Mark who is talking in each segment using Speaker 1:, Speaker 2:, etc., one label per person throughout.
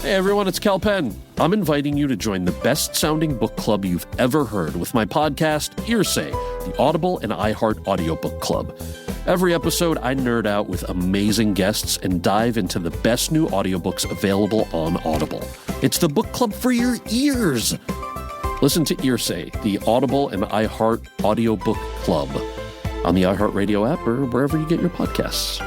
Speaker 1: Hey everyone, it's Cal Penn. I'm inviting you to join the best-sounding book club you've ever heard with my podcast, Hearsay, the Audible and iHeart Audiobook Club. Every episode, I nerd out with amazing guests and dive into the best new audiobooks available on Audible. It's the book club for your ears. Listen to Hearsay, the Audible and iHeart Audiobook Club on the iHeartRadio app or wherever you get your podcasts.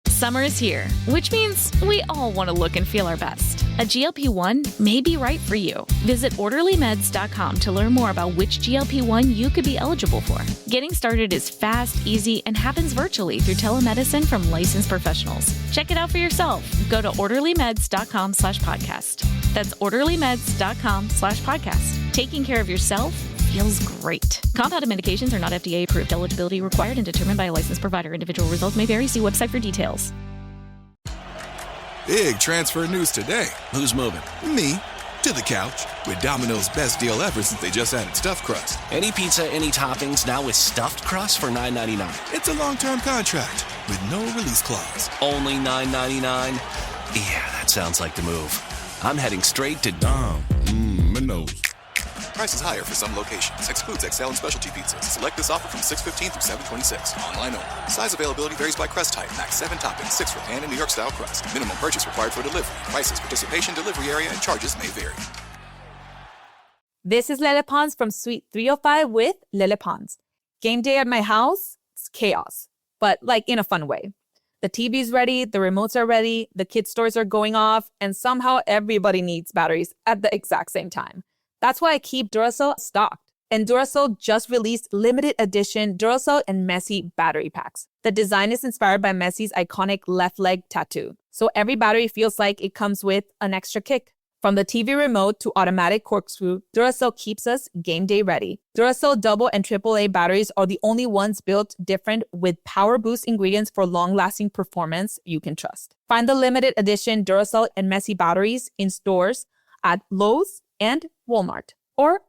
Speaker 2: Summer is here, which means we all want to look and feel our best. A GLP-1 may be right for you. Visit orderlymeds.com to learn more about which GLP-1 you could be eligible for. Getting started is fast, easy, and happens virtually through telemedicine from licensed professionals. Check it out for yourself. Go to orderlymeds.com/podcast. That's orderlymeds.com/podcast. Taking care of yourself feels great. Compounded medications are not FDA approved. Eligibility required and determined by a licensed provider. Individual results may vary. See website for details.
Speaker 3: Big transfer news today.
Speaker 4: Who's moving?
Speaker 3: Me. To the couch. With Domino's best deal ever since they just added stuffed crust.
Speaker 4: Any pizza, any toppings, now with stuffed crust for $9.99.
Speaker 3: It's a long-term contract with no release clause.
Speaker 4: Only $9.99? Yeah, that sounds like the move. I'm heading straight to
Speaker 3: Domino's. Price is higher for some locations. Excludes XL and specialty pizzas. Select this offer from 6/15 through 7/26. Online only. Size availability varies by crust type. Max 7 toppings, 6 for pan and New York style crust. Minimum purchase required for delivery. Prices, participation, delivery area, and charges may vary.
Speaker 5: This is Lele Pons from Suite 305 with Lele Pons. Game day at my house, it's chaos, but like in a fun way. The TV's ready, the remotes are ready, the kids' toys are going off, and somehow everybody needs batteries at the exact same time. That's why I keep Duracell stocked. And Duracell just released limited edition Duracell and Messi battery packs. The design is inspired by Messi's iconic left leg tattoo. So every battery feels like it comes with an extra kick. From the TV remote to automatic corkscrew, Duracell keeps us game day ready. Duracell double and AAA batteries are the only ones built different with power boost ingredients for long-lasting performance you can trust. Find the limited edition Duracell and Messi batteries in stores at Lowe's and Walmart, or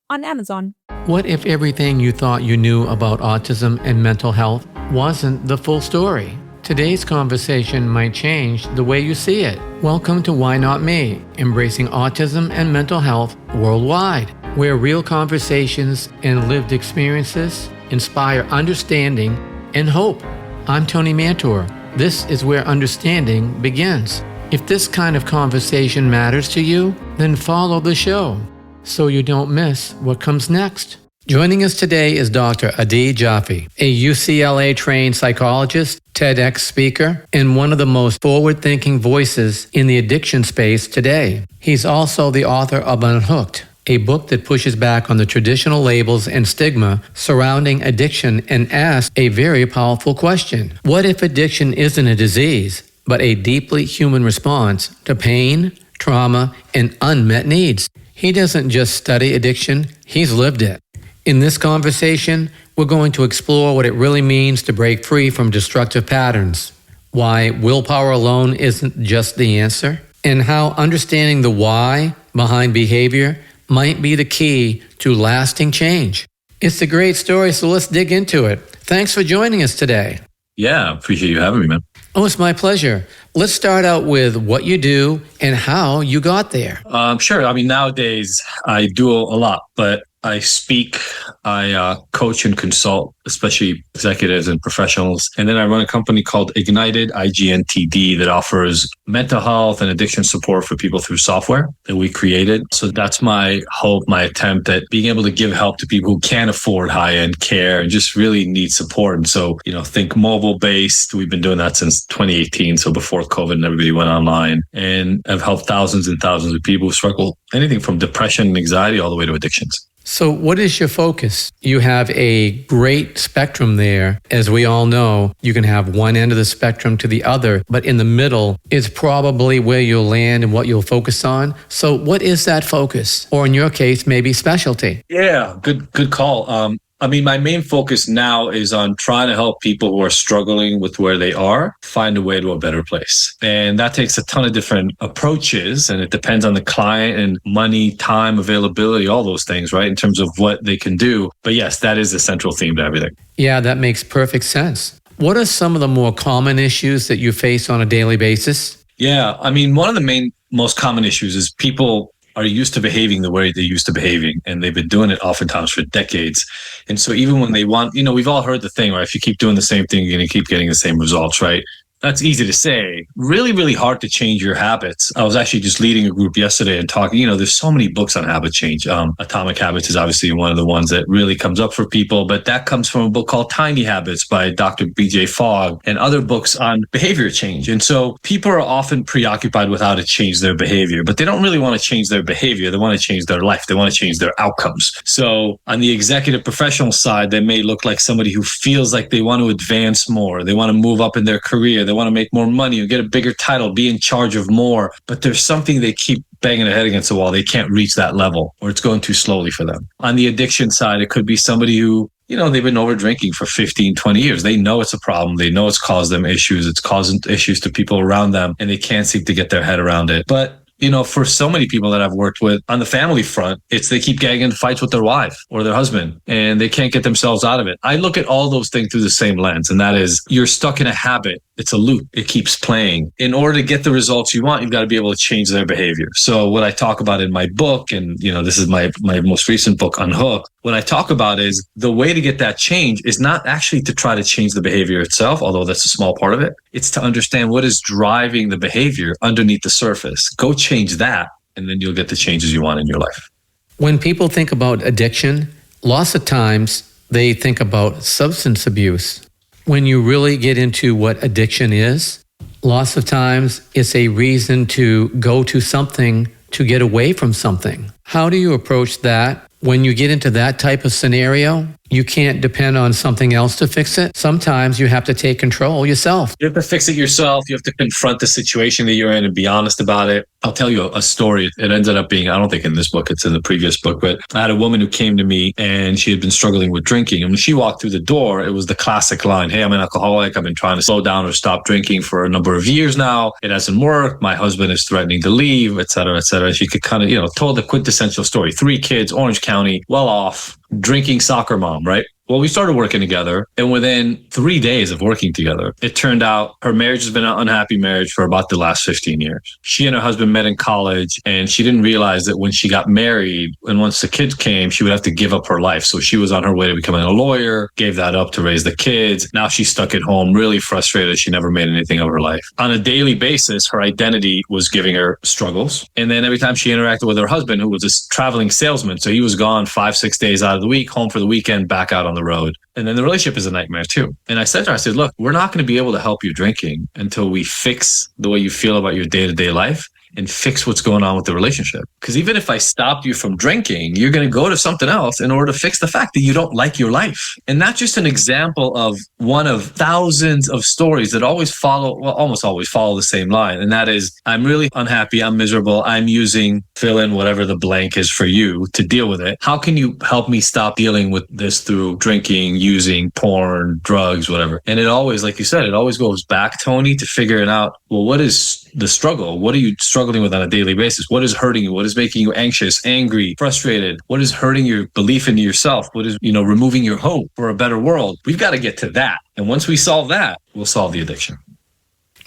Speaker 5: on Amazon.
Speaker 6: What if everything you thought you knew about autism and mental health wasn't the full story? Today's conversation might change the way you see it. Welcome to Why Not Me, embracing autism and mental health worldwide, where real conversations and lived experiences inspire understanding and hope. I'm Tony Mantor. This is where understanding begins. If this kind of conversation matters to you, then follow the show so you don't miss what comes next. Joining us today is Dr. Adi Jaffe, a UCLA-trained psychologist, TEDx speaker, and one of the most forward-thinking voices in the addiction space today. He's also the author of Unhooked, a book that pushes back on the traditional labels and stigma surrounding addiction and asks a very powerful question. What if addiction isn't a disease, but a deeply human response to pain, trauma, and unmet needs? He doesn't just study addiction, he's lived it. In this conversation, we're going to explore what it really means to break free from destructive patterns, why willpower alone isn't just the answer, and how understanding the why behind behavior might be the key to lasting change. It's a great story, so let's dig into it. Thanks for joining us today.
Speaker 7: Yeah, appreciate you having me, man.
Speaker 6: Oh, it's my pleasure. Let's start out with what you do and how you got there.
Speaker 7: Sure. I mean, nowadays I do a lot, but I speak, I coach and consult, especially executives and professionals. And then I run a company called Ignited, IGNTD, that offers mental health and addiction support for people through software that we created. So that's my hope, my attempt at being able to give help to people who can't afford high-end care and just really need support. And so, think mobile-based. We've been doing that since 2018, so before COVID and everybody went online. And I've helped thousands and thousands of people who struggle anything from depression and anxiety all the way to addictions.
Speaker 6: So what is your focus? You have a great spectrum there. As we all know, you can have one end of the spectrum to the other, but in the middle is probably where you'll land and what you'll focus on. So what is that focus? Or in your case, maybe specialty?
Speaker 7: Yeah, good call. My main focus now is on trying to help people who are struggling with where they are find a way to a better place. And that takes a ton of different approaches, and it depends on the client and money, time, availability, all those things, right? In terms of what they can do. But yes, that is the central theme to everything.
Speaker 6: Yeah, that makes perfect sense. What are some of the more common issues that you face on a daily basis?
Speaker 7: Yeah. I mean, one of the most common issues is people are used to behaving the way they used to behaving, and they've been doing it oftentimes for decades. And so even when they want, we've all heard the thing, right? If you keep doing the same thing, you're going to keep getting the same results, right? That's easy to say. Really, really hard to change your habits. I was actually just leading a group yesterday and talking, there's so many books on habit change. Atomic Habits is obviously one of the ones that really comes up for people, but that comes from a book called Tiny Habits by Dr. BJ Fogg and other books on behavior change. And so people are often preoccupied with how to change their behavior, but they don't really want to change their behavior. They want to change their life. They want to change their outcomes. So on the executive professional side, they may look like somebody who feels like they want to advance more. They want to move up in their career. They want to make more money or get a bigger title, be in charge of more. But there's something they keep banging their head against the wall. They can't reach that level, or it's going too slowly for them. On the addiction side, it could be somebody who, they've been over drinking for 15, 20 years. They know it's a problem. They know it's caused them issues. It's causing issues to people around them, and they can't seem to get their head around it. But for so many people that I've worked with on the family front, it's they keep getting in fights with their wife or their husband, and they can't get themselves out of it. I look at all those things through the same lens, and that is you're stuck in a habit. It's a loop. It keeps playing. In order to get the results you want, you've got to be able to change their behavior. So what I talk about in my book, and this is my most recent book, Unhooked, what I talk about is the way to get that change is not actually to try to change the behavior itself, although that's a small part of it. It's to understand what is driving the behavior underneath the surface. Go change that, and then you'll get the changes you want in your life.
Speaker 6: When people think about addiction, lots of times they think about substance abuse. When you really get into what addiction is, lots of times it's a reason to go to something to get away from something. How do you approach that? When you get into that type of scenario, you can't depend on something else to fix it. Sometimes you have to take control yourself.
Speaker 7: You have to fix it yourself. You have to confront the situation that you're in and be honest about it. I'll tell you a story. It ended up being, I don't think in this book, it's in the previous book, but I had a woman who came to me and she had been struggling with drinking. And when she walked through the door, it was the classic line, "Hey, I'm an alcoholic. I've been trying to slow down or stop drinking for a number of years now. It hasn't worked. My husband is threatening to leave, et cetera, et cetera." She could kind of, told the quintessential story. 3 kids, Orange County, well off, drinking soccer mom, right? Well, we started working together, and within 3 days of working together, it turned out her marriage has been an unhappy marriage for about the last 15 years. She and her husband met in college, and she didn't realize that when she got married and once the kids came, she would have to give up her life. So she was on her way to becoming a lawyer, gave that up to raise the kids. Now she's stuck at home, really frustrated. She never made anything of her life. On a daily basis, her identity was giving her struggles. And then every time she interacted with her husband, who was a traveling salesman, so he was gone 5-6 days out of the week, home for the weekend, back out on the road. And then the relationship is a nightmare too. And I said to her, look, we're not going to be able to help you drinking until we fix the way you feel about your day-to-day life and fix what's going on with the relationship. Because even if I stopped you from drinking, you're going to go to something else in order to fix the fact that you don't like your life. And that's just an example of one of thousands of stories that almost always follow the same line. And that is, I'm really unhappy, I'm miserable, I'm using, fill in whatever the blank is for you to deal with it. How can you help me stop dealing with this through drinking, using, porn, drugs, whatever? And it always, like you said, it always goes back, Tony, to figuring out, well, what is the struggle? What are you struggling with on a daily basis? What is hurting you? What is making you anxious, angry, frustrated? What is hurting your belief in yourself? What is, removing your hope for a better world? We've got to get to that. And once we solve that, we'll solve the addiction.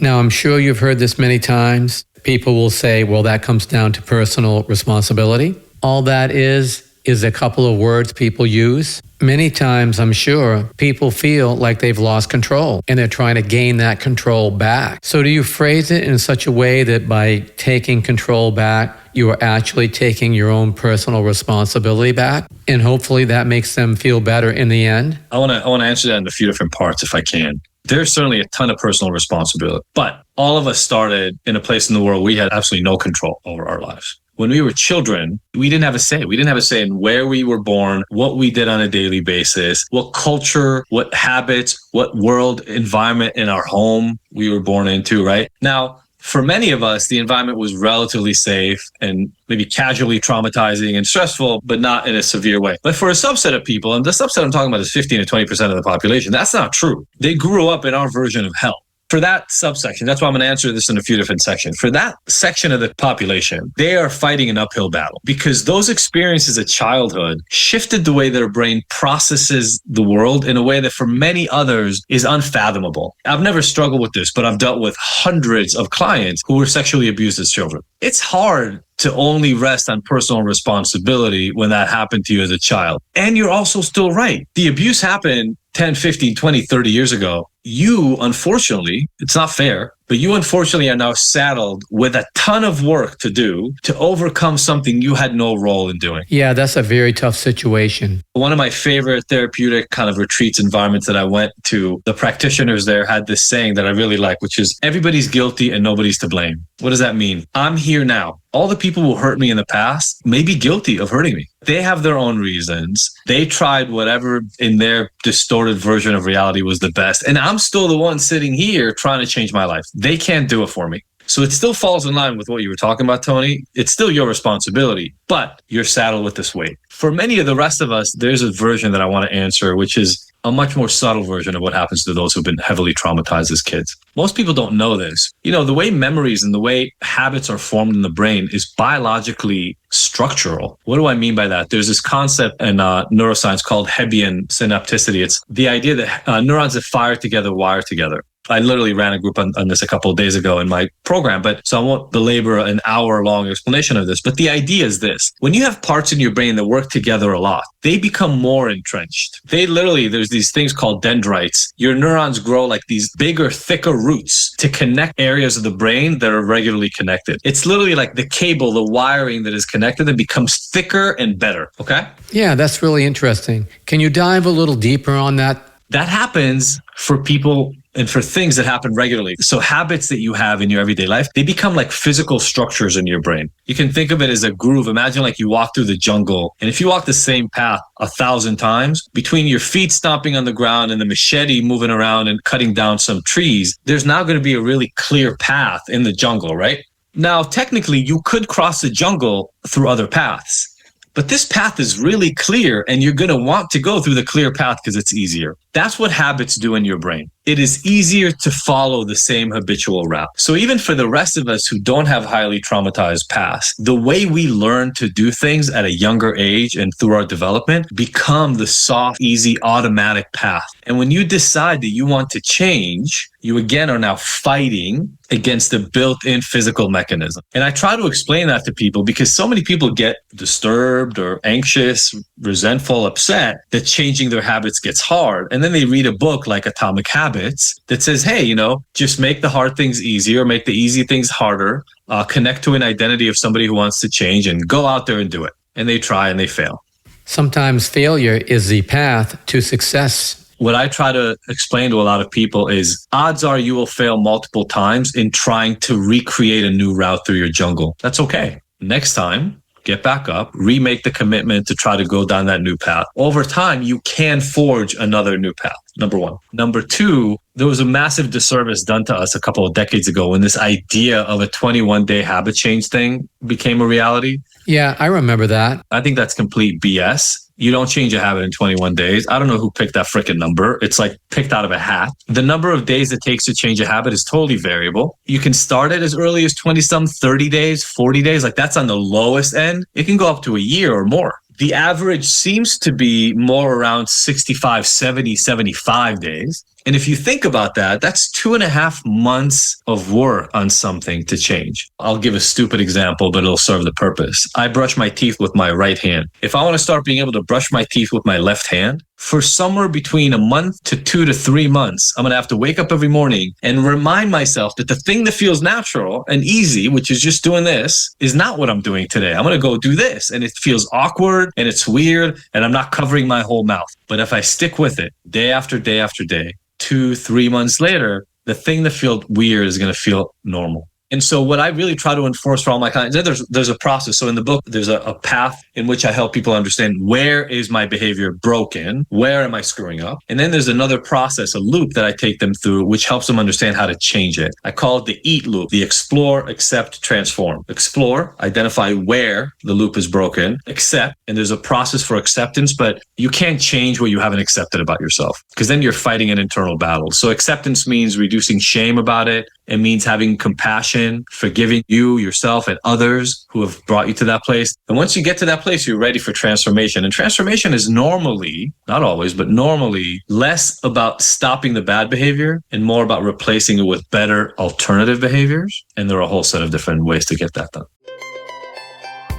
Speaker 6: Now, I'm sure you've heard this many times. People will say, well, that comes down to personal responsibility. All that is a couple of words people use. Many times, I'm sure, people feel like they've lost control and they're trying to gain that control back. So do you phrase it in such a way that by taking control back, you are actually taking your own personal responsibility back? And hopefully that makes them feel better in the end?
Speaker 7: I want to answer that in a few different parts if I can. There's certainly a ton of personal responsibility, but all of us started in a place in the world we had absolutely no control over our lives. When we were children, we didn't have a say. We didn't have a say in where we were born, what we did on a daily basis, what culture, what habits, what world environment in our home we were born into, right? Now, for many of us, the environment was relatively safe and maybe casually traumatizing and stressful, but not in a severe way. But for a subset of people, and the subset I'm talking about is 15 to 20% of the population, that's not true. They grew up in our version of hell. For that subsection, that's why I'm going to answer this in a few different sections. For that section of the population, they are fighting an uphill battle because those experiences of childhood shifted the way their brain processes the world in a way that for many others is unfathomable. I've never struggled with this, but I've dealt with hundreds of clients who were sexually abused as children. It's hard to only rest on personal responsibility when that happened to you as a child. And you're also still right. The abuse happened 10, 15, 20, 30 years ago. You, unfortunately, it's not fair, but you unfortunately are now saddled with a ton of work to do to overcome something you had no role in doing.
Speaker 6: Yeah, that's a very tough situation.
Speaker 7: One of my favorite therapeutic kind of retreats environments that I went to, the practitioners there had this saying that I really like, which is everybody's guilty and nobody's to blame. What does that mean? I'm here now. All the people who hurt me in the past may be guilty of hurting me. They have their own reasons. They tried whatever in their distorted version of reality was the best. And I'm still the one sitting here trying to change my life. They can't do it for me. So it still falls in line with what you were talking about, Tony. It's still your responsibility, but you're saddled with this weight. For many of the rest of us, there's a version that I want to answer, which is a much more subtle version of what happens to those who've been heavily traumatized as kids. Most people don't know this. You know, the way memories and the way habits are formed in the brain is biologically structural. What do I mean by that? There's this concept in neuroscience called Hebbian synapticity. It's the idea that neurons that fire together wire together. I literally ran a group on this a couple of days ago in my program, so I won't belabor an hour-long explanation of this. But the idea is this. When you have parts in your brain that work together a lot, they become more entrenched. There's these things called dendrites. Your neurons grow like these bigger, thicker roots to connect areas of the brain that are regularly connected. It's literally like the cable, the wiring that is connected that becomes thicker and better, okay?
Speaker 6: Yeah, that's really interesting. Can you dive a little deeper on that?
Speaker 7: That happens for people and for things that happen regularly. So habits that you have in your everyday life, they become like physical structures in your brain. You can think of it as a groove. Imagine like you walk through the jungle, and if you walk the same path 1,000 times, between your feet stomping on the ground and the machete moving around and cutting down some trees, there's now going to be a really clear path in the jungle, right? Now, technically, you could cross the jungle through other paths. But this path is really clear, and you're going to want to go through the clear path because it's easier. That's what habits do in your brain. It is easier to follow the same habitual route. So even for the rest of us who don't have highly traumatized past, the way we learn to do things at a younger age and through our development become the soft, easy, automatic path. And when you decide that you want to change, you again are now fighting against the built-in physical mechanism. And I try to explain that to people because so many people get disturbed or anxious, resentful, upset that changing their habits gets hard. And then they read a book like Atomic Habits that says, hey, just make the hard things easier, make the easy things harder, connect to an identity of somebody who wants to change and go out there and do it. And they try and they fail.
Speaker 6: Sometimes failure is the path to success.
Speaker 7: What I try to explain to a lot of people is odds are you will fail multiple times in trying to recreate a new route through your jungle. That's okay. Next time, get back up, remake the commitment to try to go down that new path. Over time, you can forge another new path. Number one. Number two, there was a massive disservice done to us a couple of decades ago when this idea of a 21-day habit change thing became a reality.
Speaker 6: Yeah, I remember that.
Speaker 7: I think that's complete BS. You don't change a habit in 21 days. I don't know who picked that freaking number. It's like picked out of a hat. The number of days it takes to change a habit is totally variable. You can start it as early as 20-some, 30 days, 40 days. Like that's on the lowest end. It can go up to a year or more. The average seems to be more around 65, 70, 75 days. And if you think about that, that's 2.5 months of work on something to change. I'll give a stupid example, but it'll serve the purpose. I brush my teeth with my right hand. If I want to start being able to brush my teeth with my left hand, for somewhere between a month to 2 to 3 months, I'm going to have to wake up every morning and remind myself that the thing that feels natural and easy, which is just doing this, is not what I'm doing today. I'm going to go do this. And it feels awkward and it's weird and I'm not covering my whole mouth. But if I stick with it day after day after day, 2-3 months later, the thing that felt weird is going to feel normal. And so what I really try to enforce for all my clients, there's a process. So in the book, there's a path in which I help people understand where is my behavior broken? Where am I screwing up? And then there's another process, a loop that I take them through, which helps them understand how to change it. I call it the EAT loop, the explore, accept, transform. Explore, identify where the loop is broken, accept, and there's a process for acceptance, but you can't change what you haven't accepted about yourself because then you're fighting an internal battle. So acceptance means reducing shame about it. It means having compassion, forgiving you, yourself, and others who have brought you to that place. And once you get to that place, you're ready for transformation. And transformation is normally, not always, but normally less about stopping the bad behavior and more about replacing it with better alternative behaviors. And there are a whole set of different ways to get that done.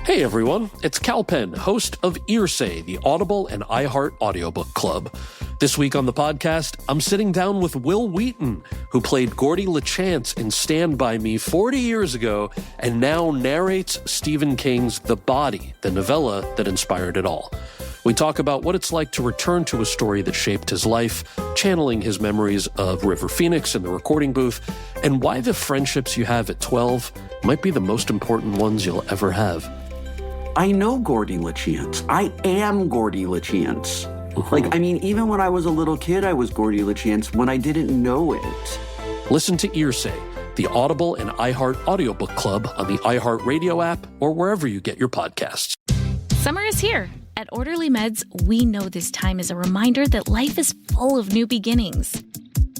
Speaker 1: Hey everyone, it's Cal Penn, host of Earsay, the Audible and iHeart audiobook club. This week on the podcast, I'm sitting down with Will Wheaton, who played Gordy LaChance in Stand By Me 40 years ago and now narrates Stephen King's The Body, the novella that inspired it all. We talk about what it's like to return to a story that shaped his life, channeling his memories of River Phoenix in the recording booth, and why the friendships you have at 12 might be the most important ones you'll ever have.
Speaker 8: I know Gordy LaChance. I am Gordy LaChance. Even when I was a little kid, I was Gordy LaChance when I didn't know it.
Speaker 1: Listen to Earsay, the Audible and iHeart audiobook club on the iHeart Radio app or wherever you get your podcasts.
Speaker 2: Summer is here. At Orderly Meds, we know this time is a reminder that life is full of new beginnings.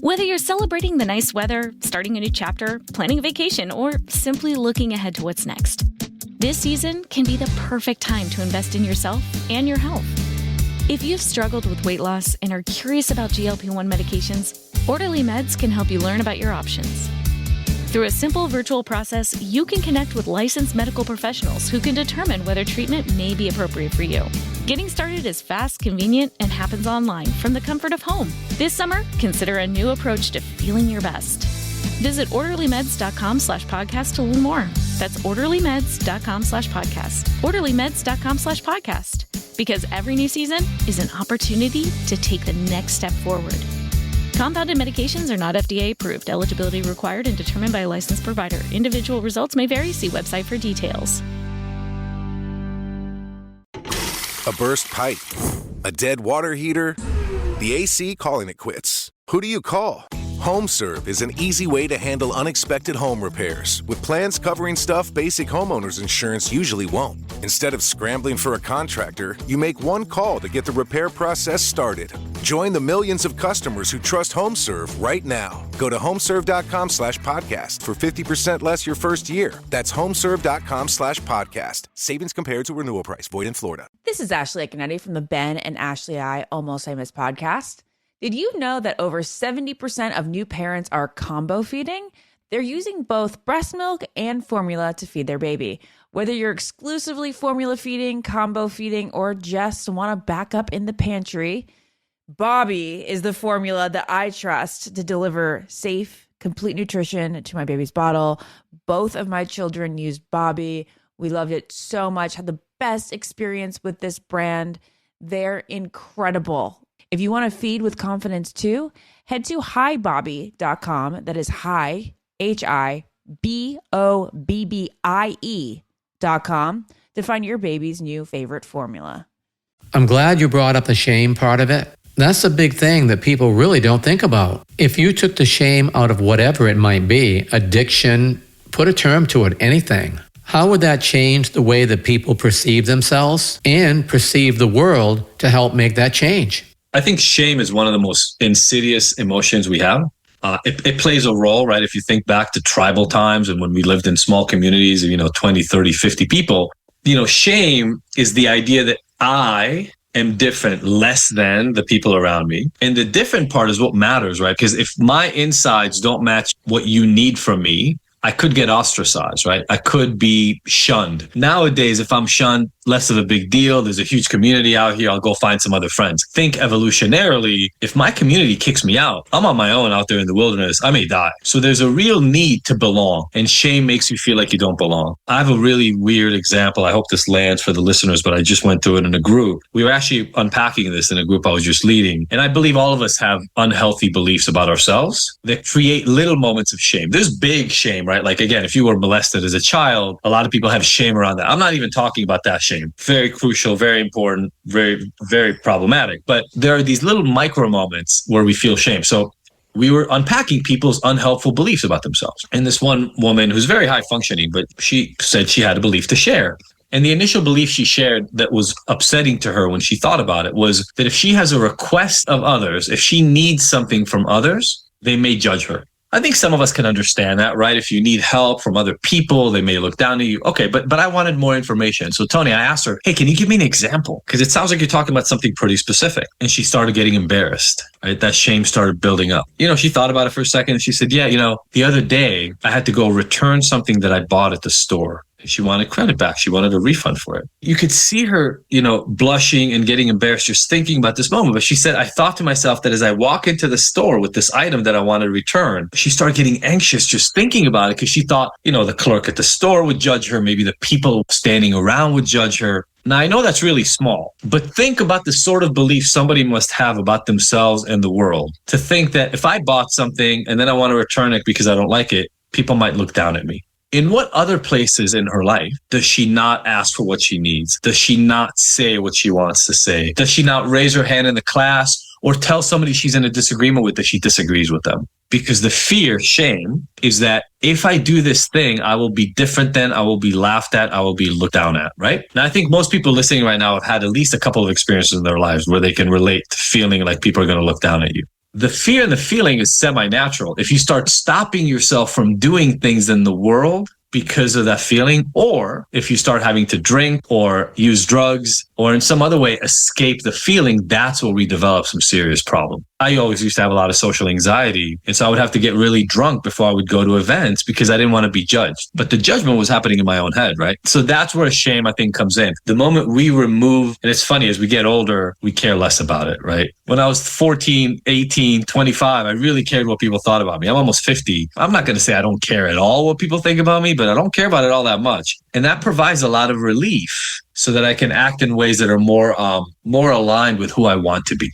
Speaker 2: Whether you're celebrating the nice weather, starting a new chapter, planning a vacation, or simply looking ahead to what's next, this season can be the perfect time to invest in yourself and your health. If you've struggled with weight loss and are curious about GLP-1 medications, Orderly Meds can help you learn about your options. Through a simple virtual process, you can connect with licensed medical professionals who can determine whether treatment may be appropriate for you. Getting started is fast, convenient, and happens online from the comfort of home. This summer, consider a new approach to feeling your best. Visit orderlymeds.com/podcast to learn more. That's orderlymeds.com/podcast. orderlymeds.com/podcast. Because every new season is an opportunity to take the next step forward. Compounded medications are not FDA approved. Eligibility required and determined by a licensed provider. Individual results may vary. See website for details.
Speaker 9: A burst pipe, a dead water heater, the AC calling it quits. Who do you call? HomeServe is an easy way to handle unexpected home repairs with plans covering stuff basic homeowners insurance usually won't. Instead of scrambling for a contractor, you make one call to get the repair process started. Join the millions of customers who trust HomeServe right now. Go to homeserve.com/podcast for 50% less your first year. That's homeserve.com/podcast. Savings compared to renewal price. Void in Florida.
Speaker 10: This is Ashley Akinetti from the Ben and Ashley I Almost Famous podcast. Did you know that over 70% of new parents are combo feeding? They're using both breast milk and formula to feed their baby. Whether you're exclusively formula feeding, combo feeding, or just want to back up in the pantry, Bobby is the formula that I trust to deliver safe, complete nutrition to my baby's bottle. Both of my children used Bobby. We loved it so much, had the best experience with this brand. They're incredible. If you want to feed with confidence too, head to hibobby.com. That is hi, HIBOBBIE.com to find your baby's new favorite formula.
Speaker 6: I'm glad you brought up the shame part of it. That's a big thing that people really don't think about. If you took the shame out of whatever it might be, addiction, put a term to it, anything, how would that change the way that people perceive themselves and perceive the world to help make that change?
Speaker 7: I think shame is one of the most insidious emotions we have. It plays a role, right? If you think back to tribal times and when we lived in small communities of, 20, 30, 50 people, shame is the idea that I am different, less than the people around me. And the different part is what matters, right? Because if my insides don't match what you need from me, I could get ostracized, right? I could be shunned. Nowadays, if I'm shunned, less of a big deal. There's a huge community out here. I'll go find some other friends. Think evolutionarily, if my community kicks me out, I'm on my own out there in the wilderness. I may die. So there's a real need to belong, and shame makes you feel like you don't belong. I have a really weird example. I hope this lands for the listeners, but I just went through it in a group. We were actually unpacking this in a group I was just leading. And I believe all of us have unhealthy beliefs about ourselves that create little moments of shame. There's big shame, right? Like, again, if you were molested as a child, a lot of people have shame around that. I'm not even talking about that shame. Very crucial, very important, very, very problematic. But there are these little micro moments where we feel shame. So we were unpacking people's unhelpful beliefs about themselves. And this one woman who's very high functioning, but she said she had a belief to share. And the initial belief she shared that was upsetting to her when she thought about it was that if she has a request of others, if she needs something from others, they may judge her. I think some of us can understand that, right? If you need help from other people, they may look down to you. Okay, but I wanted more information. So Tony, I asked her, hey, can you give me an example? Because it sounds like you're talking about something pretty specific. And she started getting embarrassed, right? That shame started building up. She thought about it for a second and she said, yeah, the other day I had to go return something that I bought at the store. She wanted credit back. She wanted a refund for it. You could see her, blushing and getting embarrassed just thinking about this moment. But she said, I thought to myself that as I walk into the store with this item that I want to return, she started getting anxious just thinking about it because she thought, the clerk at the store would judge her. Maybe the people standing around would judge her. Now, I know that's really small, but think about the sort of belief somebody must have about themselves and the world to think that if I bought something and then I want to return it because I don't like it, people might look down at me. In what other places in her life does she not ask for what she needs? Does she not say what she wants to say? Does she not raise her hand in the class or tell somebody she's in a disagreement with that she disagrees with them? Because the fear, shame, is that if I do this thing, I will be different than, I will be laughed at, I will be looked down at, right? Now, I think most people listening right now have had at least a couple of experiences in their lives where they can relate to feeling like people are going to look down at you. The fear and the feeling is semi-natural. If you start stopping yourself from doing things in the world because of that feeling, or if you start having to drink or use drugs or in some other way escape the feeling, that's where we develop some serious problem. I always used to have a lot of social anxiety. And so I would have to get really drunk before I would go to events because I didn't want to be judged. But the judgment was happening in my own head, right? So that's where shame, I think, comes in. The moment we remove, and it's funny, as we get older, we care less about it, right? When I was 14, 18, 25, I really cared what people thought about me. I'm almost 50. I'm not going to say I don't care at all what people think about me, but I don't care about it all that much. And that provides a lot of relief so that I can act in ways that are more aligned with who I want to be.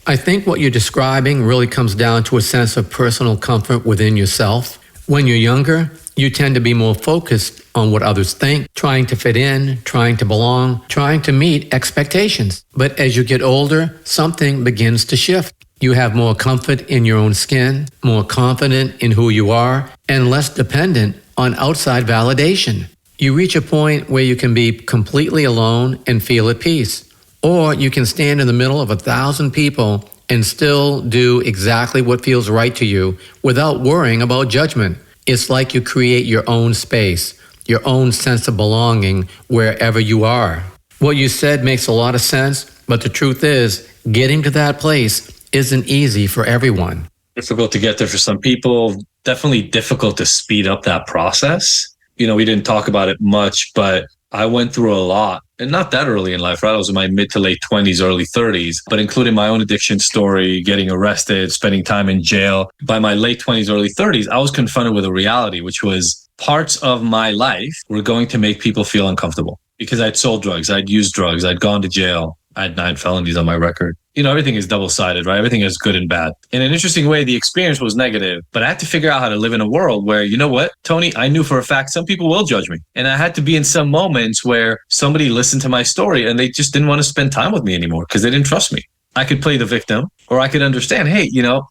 Speaker 6: I think what you're describing really comes down to a sense of personal comfort within yourself. When you're younger, you tend to be more focused on what others think, trying to fit in, trying to belong, trying to meet expectations. But as you get older, something begins to shift. You have more comfort in your own skin, more confident in who you are, and less dependent on outside validation. You reach a point where you can be completely alone and feel at peace. Or you can stand in the middle of 1,000 people and still do exactly what feels right to you without worrying about judgment. It's like you create your own space, your own sense of belonging wherever you are. What you said makes a lot of sense, but the truth is, getting to that place isn't easy for everyone.
Speaker 7: Difficult to get there for some people, definitely difficult to speed up that process. We didn't talk about it much, but I went through a lot, and not that early in life, right? I was in my mid to late 20s, early 30s, but including my own addiction story, getting arrested, spending time in jail. By my late 20s, early 30s, I was confronted with a reality, which was parts of my life were going to make people feel uncomfortable because I'd sold drugs, I'd used drugs, I'd gone to jail. I had 9 felonies on my record. Everything is double-sided, right? Everything is good and bad. In an interesting way, the experience was negative, but I had to figure out how to live in a world where, you know what, Tony, I knew for a fact some people will judge me. And I had to be in some moments where somebody listened to my story and they just didn't want to spend time with me anymore because they didn't trust me. I could play the victim, or I could understand, hey,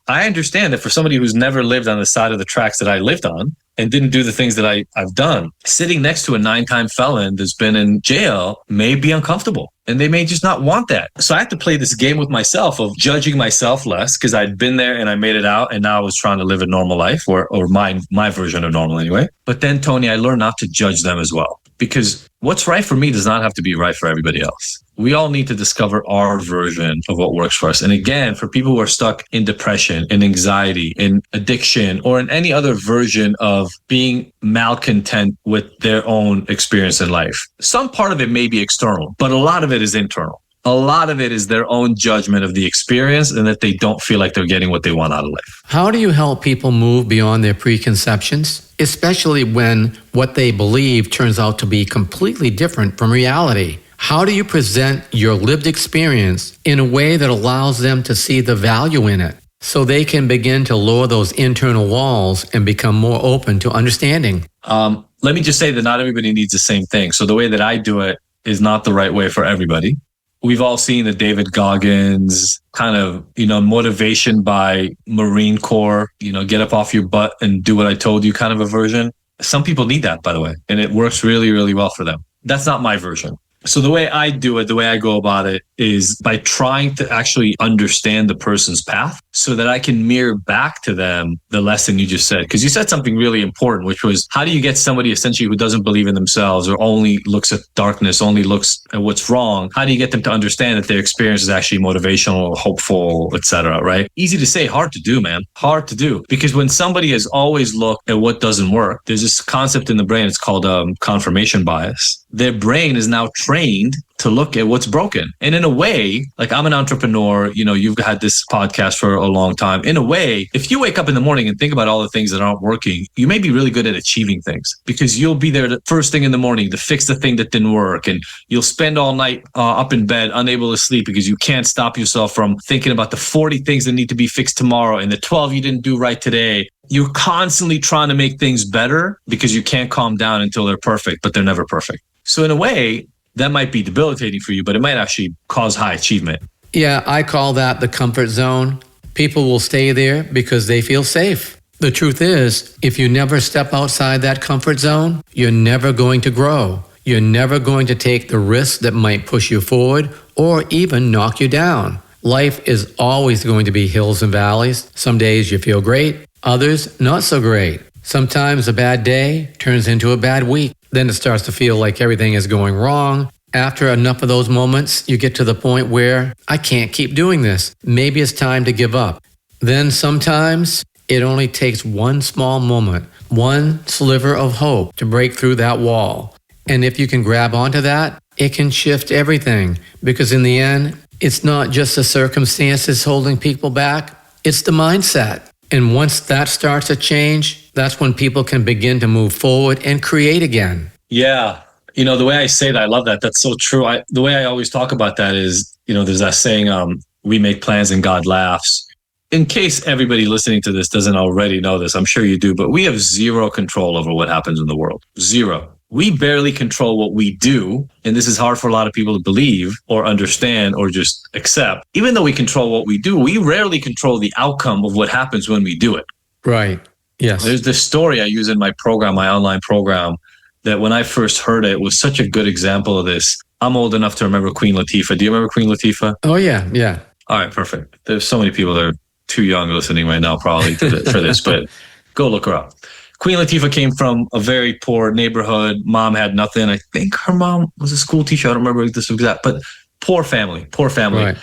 Speaker 7: I understand that for somebody who's never lived on the side of the tracks that I lived on and didn't do the things that I've done, sitting next to a 9-time felon that's been in jail may be uncomfortable. And they may just not want that. So I had to play this game with myself of judging myself less because I'd been there and I made it out. And now I was trying to live a normal life or my version of normal anyway. But then, Tony, I learned not to judge them as well, because what's right for me does not have to be right for everybody else. We all need to discover our version of what works for us. And again, for people who are stuck in depression, in anxiety, in addiction, or in any other version of being malcontent with their own experience in life, some part of it may be external, but a lot of it is internal. A lot of it is their own judgment of the experience and that they don't feel like they're getting what they want out of life.
Speaker 6: How do you help people move beyond their preconceptions, especially when what they believe turns out to be completely different from reality? How do you present your lived experience in a way that allows them to see the value in it so they can begin to lower those internal walls and become more open to understanding?
Speaker 7: Let me just say that not everybody needs the same thing. So the way that I do it is not the right way for everybody. We've all seen the David Goggins kind of, motivation by Marine Corps, get up off your butt and do what I told you kind of a version. Some people need that, by the way, and it works really, really well for them. That's not my version. So the way I do it, the way I go about it is by trying to actually understand the person's path so that I can mirror back to them the lesson you just said. Because you said something really important, which was, how do you get somebody essentially who doesn't believe in themselves or only looks at darkness, only looks at what's wrong? How do you get them to understand that their experience is actually motivational, hopeful, etc., right? Easy to say, hard to do, man. Hard to do. Because when somebody has always looked at what doesn't work, there's this concept in the brain, it's called confirmation bias. Their brain is now trained to look at what's broken. And in a way, like I'm an entrepreneur, you've had this podcast for a long time. In a way, if you wake up in the morning and think about all the things that aren't working, you may be really good at achieving things because you'll be there the first thing in the morning to fix the thing that didn't work. And you'll spend all night up in bed, unable to sleep because you can't stop yourself from thinking about the 40 things that need to be fixed tomorrow and the 12 you didn't do right today. You're constantly trying to make things better because you can't calm down until they're perfect, but they're never perfect. So in a way, that might be debilitating for you, but it might actually cause high achievement.
Speaker 6: Yeah, I call that the comfort zone. People will stay there because they feel safe. The truth is, if you never step outside that comfort zone, you're never going to grow. You're never going to take the risks that might push you forward or even knock you down. Life is always going to be hills and valleys. Some days you feel great, others not so great. Sometimes a bad day turns into a bad week. Then it starts to feel like everything is going wrong. After enough of those moments, you get to the point where I can't keep doing this. Maybe it's time to give up. Then sometimes it only takes one small moment, one sliver of hope to break through that wall. And if you can grab onto that, it can shift everything. Because in the end, it's not just the circumstances holding people back, it's the mindset. And once that starts to change, that's when people can begin to move forward and create again.
Speaker 7: Yeah. The way I say that, I love that. That's so true. The way I always talk about that is, there's that saying, we make plans and God laughs. In case everybody listening to this doesn't already know this, I'm sure you do, but we have zero control over what happens in the world. Zero. We barely control what we do. And this is hard for a lot of people to believe or understand or just accept. Even though we control what we do, we rarely control the outcome of what happens when we do it.
Speaker 6: Right. Yes.
Speaker 7: There's this story I use in my program, my online program, that when I first heard it was such a good example of this. I'm old enough to remember Queen Latifah. Do you remember Queen Latifah?
Speaker 6: Oh, yeah. Yeah.
Speaker 7: All right, perfect. There's so many people that are too young listening right now probably for this, but go look her up. Queen Latifah came from a very poor neighborhood. Mom had nothing. I think her mom was a school teacher. I don't remember this exact, but poor family. Right.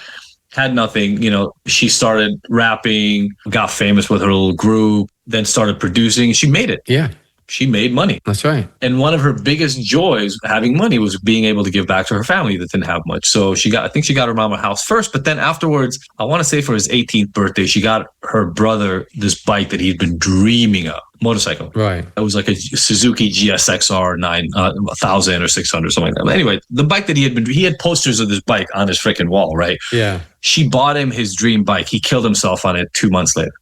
Speaker 7: Had nothing. She started rapping, got famous with her little group, then started producing. She made it.
Speaker 6: Yeah.
Speaker 7: She made money.
Speaker 6: That's right.
Speaker 7: And one of her biggest joys having money was being able to give back to her family that didn't have much. So I think she got her mom a house first, but then afterwards, I want to say for his 18th birthday, she got her brother this bike that he'd been dreaming of, motorcycle.
Speaker 6: Right.
Speaker 7: It was like a Suzuki GSXR 1000 or 600, something like that. But anyway, the bike that he had posters of this bike on his freaking wall, right?
Speaker 6: Yeah.
Speaker 7: She bought him his dream bike. He killed himself on it 2 months later.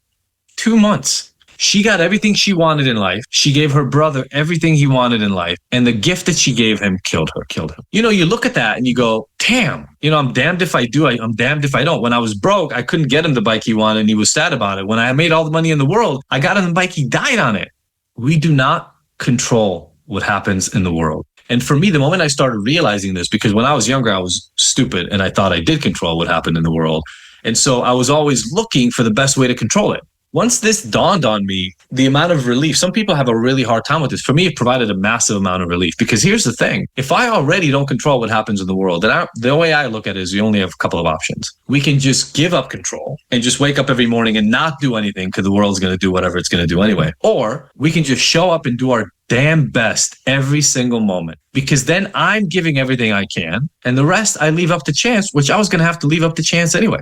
Speaker 7: 2 months. She got everything she wanted in life. She gave her brother everything he wanted in life. And the gift that she gave him killed him. You look at that and you go, damn, I'm damned if I do. I'm damned if I don't. When I was broke, I couldn't get him the bike he wanted and he was sad about it. When I made all the money in the world, I got him the bike. He died on it. We do not control what happens in the world. And for me, the moment I started realizing this, because when I was younger, I was stupid and I thought I did control what happened in the world. And so I was always looking for the best way to control it. once this dawned on me, the amount of relief, some people have a really hard time with this. For me, it provided a massive amount of relief, because here's the thing. If I already don't control what happens in the world, then the way I look at it is we only have a couple of options. We can just give up control and just wake up every morning and not do anything because the world's going to do whatever it's going to do anyway. Or we can just show up and do our damn best every single moment, because then I'm giving everything I can, and the rest I leave up to chance, which I was going to have to leave up to chance anyway.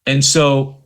Speaker 7: And so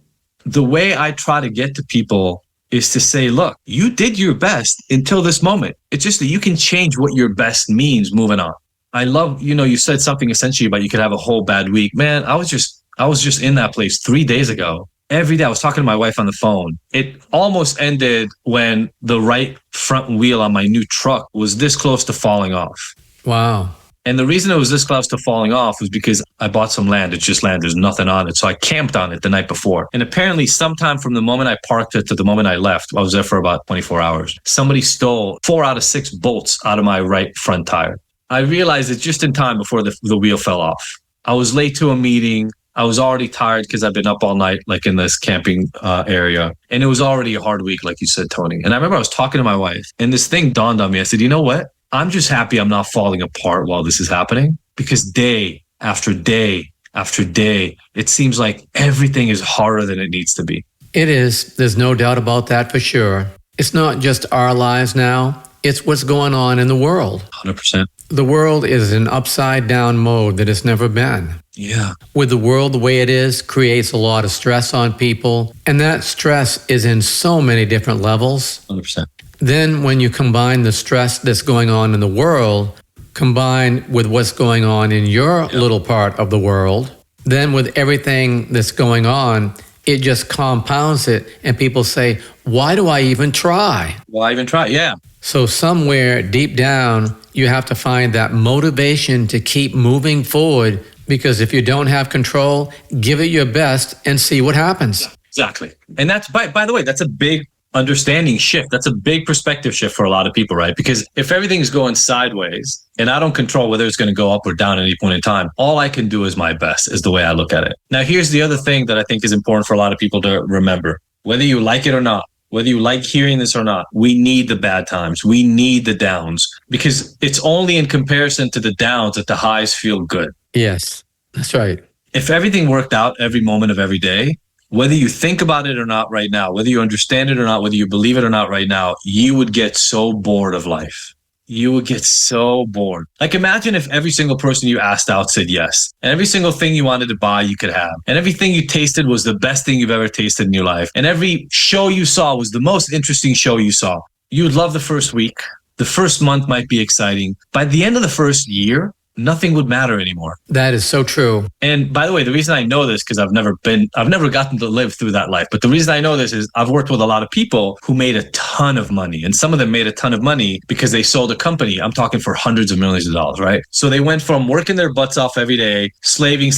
Speaker 7: the way I try to get to people is to say, look, you did your best until this moment. It's just that you can change what your best means moving on. I love, you said something essentially about you could have a whole bad week. Man, I was just in that place 3 days ago. Every day I was talking to my wife on the phone. It almost ended when the right front wheel on my new truck was this close to falling off.
Speaker 6: Wow.
Speaker 7: And the reason it was this close to falling off was because I bought some land. It's just land. There's nothing on it. So I camped on it the night before. And apparently sometime from the moment I parked it to the moment I left, I was there for about 24 hours. Somebody stole 4 out of 6 bolts out of my right front tire. I realized it just in time before the wheel fell off. I was late to a meeting. I was already tired because I've been up all night, like in this camping area. And it was already a hard week, like you said, Tony. And I remember I was talking to my wife, and this thing dawned on me. I said, you know what? I'm just happy I'm not falling apart while this is happening, because day after day after day, it seems like everything is harder than it needs to be.
Speaker 6: It is. There's no doubt about that for sure. It's not just our lives now. It's what's going on in the world.
Speaker 7: 100%.
Speaker 6: The world is in upside down mode that it's never been.
Speaker 7: Yeah.
Speaker 6: With the world the way it is, creates a lot of stress on people. And that stress is in so many different levels.
Speaker 7: 100%.
Speaker 6: Then when you combine the stress that's going on in the world, combined with what's going on in your little part of the world, then with everything that's going on, it just compounds it. And people say, why do I even try?
Speaker 7: Why even try? Yeah.
Speaker 6: So somewhere deep down, you have to find that motivation to keep moving forward, because if you don't have control, give it your best and see what happens.
Speaker 7: Exactly. And that's, by the way, that's a big understanding shift. That's a big perspective shift for a lot of people, right? Because if everything's going sideways and I don't control whether it's going to go up or down at any point in time, all I can do is my best, is the way I look at it. Now, here's the other thing that I think is important for a lot of people to remember. Whether you like it or not, whether you like hearing this or not, we need the bad times. We need the downs, because it's only in comparison to the downs that the highs feel good.
Speaker 6: Yes, that's right.
Speaker 7: If everything worked out every moment of every day, whether you think about it or not right now, whether you understand it or not, whether you believe it or not right now, you would get so bored of life. You would get so bored. Like, imagine if every single person you asked out said yes, and every single thing you wanted to buy you could have, and everything you tasted was the best thing you've ever tasted in your life, and every show you saw was the most interesting show you saw. You would love the first week. The first month might be exciting. By the end of the first year, nothing would matter anymore.
Speaker 6: That is so true.
Speaker 7: And by the way, the reason I know this, because I've never gotten to live through that life. But the reason I know this is I've worked with a lot of people who made a ton of money. And some of them made a ton of money because they sold a company. I'm talking for hundreds of millions of dollars, right? So they went from working their butts off every day, slaving,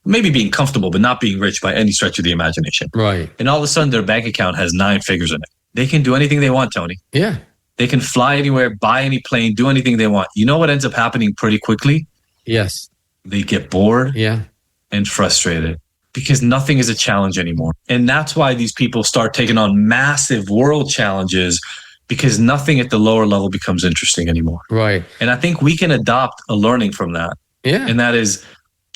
Speaker 7: maybe being comfortable, but not being rich by any stretch of the imagination.
Speaker 6: Right.
Speaker 7: And all of a sudden their bank account has 9 figures in it. They can do anything they want, Tony.
Speaker 6: Yeah.
Speaker 7: They can fly anywhere, buy any plane, do anything they want. You know what ends up happening pretty quickly?
Speaker 6: Yes.
Speaker 7: They get bored
Speaker 6: Yeah.
Speaker 7: and frustrated because nothing is a challenge anymore. And that's why these people start taking on massive world challenges, because nothing at the lower level becomes interesting anymore.
Speaker 6: Right.
Speaker 7: And I think we can adopt a learning from that.
Speaker 6: Yeah.
Speaker 7: And that is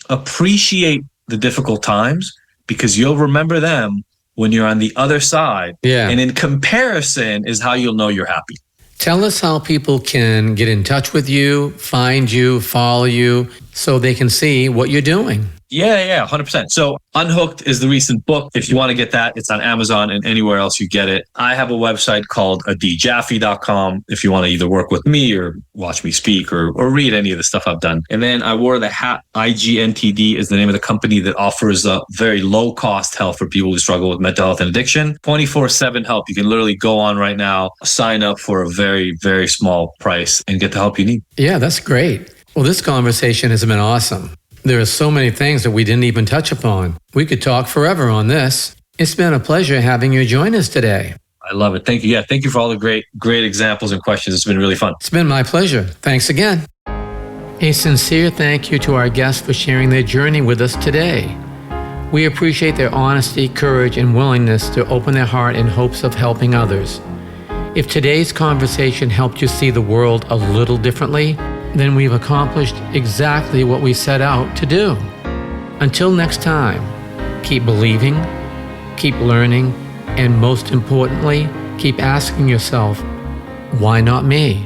Speaker 7: appreciate the difficult times, because you'll remember them when you're on the other side.
Speaker 6: Yeah.
Speaker 7: And in comparison is how you'll know you're happy.
Speaker 6: Tell us how people can get in touch with you, find you, follow you, so they can see what you're doing.
Speaker 7: Yeah, 100%. So Unhooked is the recent book. If you want to get that, it's on Amazon and anywhere else you get it. I have a website called djaffe.com if you want to either work with me or watch me speak or read any of the stuff I've done. And then I wore the hat. IGNTD is the name of the company that offers very low-cost help for people who struggle with mental health and addiction. 24/7 help. You can literally go on right now, sign up for a very, very small price and get the help you need.
Speaker 6: Yeah, that's great. Well, this conversation has been awesome. There are so many things that we didn't even touch upon. We could talk forever on this. It's been a pleasure having you join us today.
Speaker 7: I love it. Thank you. Yeah, thank you for all the great examples and questions. It's been really fun.
Speaker 6: It's been my pleasure. Thanks again. A sincere thank you to our guests for sharing their journey with us today. We appreciate their honesty, courage, and willingness to open their heart in hopes of helping others. If today's conversation helped you see the world a little differently, then we've accomplished exactly what we set out to do. Until next time, keep believing, keep learning, and most importantly, keep asking yourself, why not me?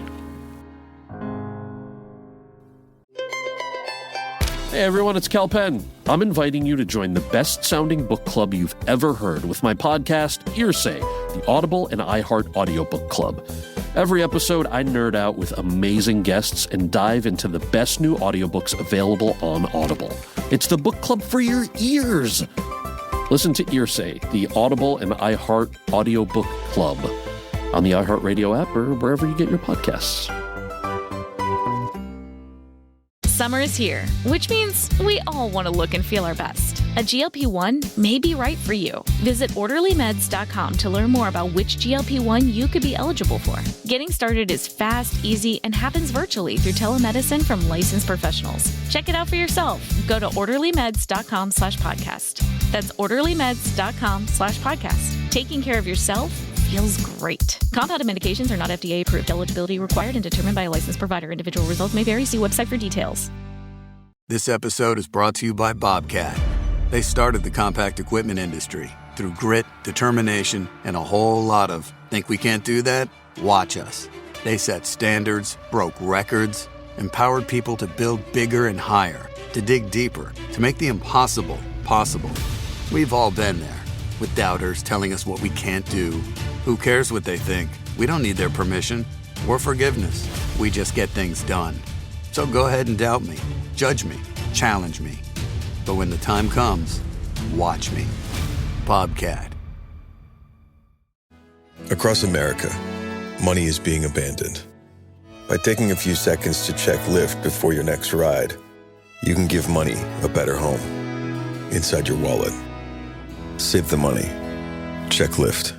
Speaker 1: Hey everyone, it's Cal Penn. I'm inviting you to join the best-sounding book club you've ever heard with my podcast, Hearsay, the Audible and iHeart audiobook club. Every episode, I nerd out with amazing guests and dive into the best new audiobooks available on Audible. It's the book club for your ears. Listen to Hearsay, the Audible and iHeart audiobook club on the iHeartRadio app or wherever you get your podcasts.
Speaker 2: Summer is here, which means we all want to look and feel our best. A GLP-1 may be right for you. Visit orderlymeds.com to learn more about which GLP-1 you could be eligible for. Getting started is fast, easy, and happens virtually through telemedicine from licensed professionals. Check it out for yourself. Go to orderlymeds.com/podcast. That's orderlymeds.com/podcast. Taking care of yourself feels great. Compounded medications are not FDA approved. Eligibility required and determined by a licensed provider. Individual results may vary. See website for details.
Speaker 11: This episode is brought to you by Bobcat. They started the compact equipment industry through grit, determination, and a whole lot of think we can't do that? Watch us. They set standards, broke records, empowered people to build bigger and higher, to dig deeper, to make the impossible possible. We've all been there, with doubters telling us what we can't do. Who cares what they think? We don't need their permission or forgiveness. We just get things done. So go ahead and doubt me, judge me, challenge me. But when the time comes, watch me. Bobcat.
Speaker 12: Across America, money is being abandoned. By taking a few seconds to check Lyft before your next ride, you can give money a better home inside your wallet. Save the money. Check Lyft.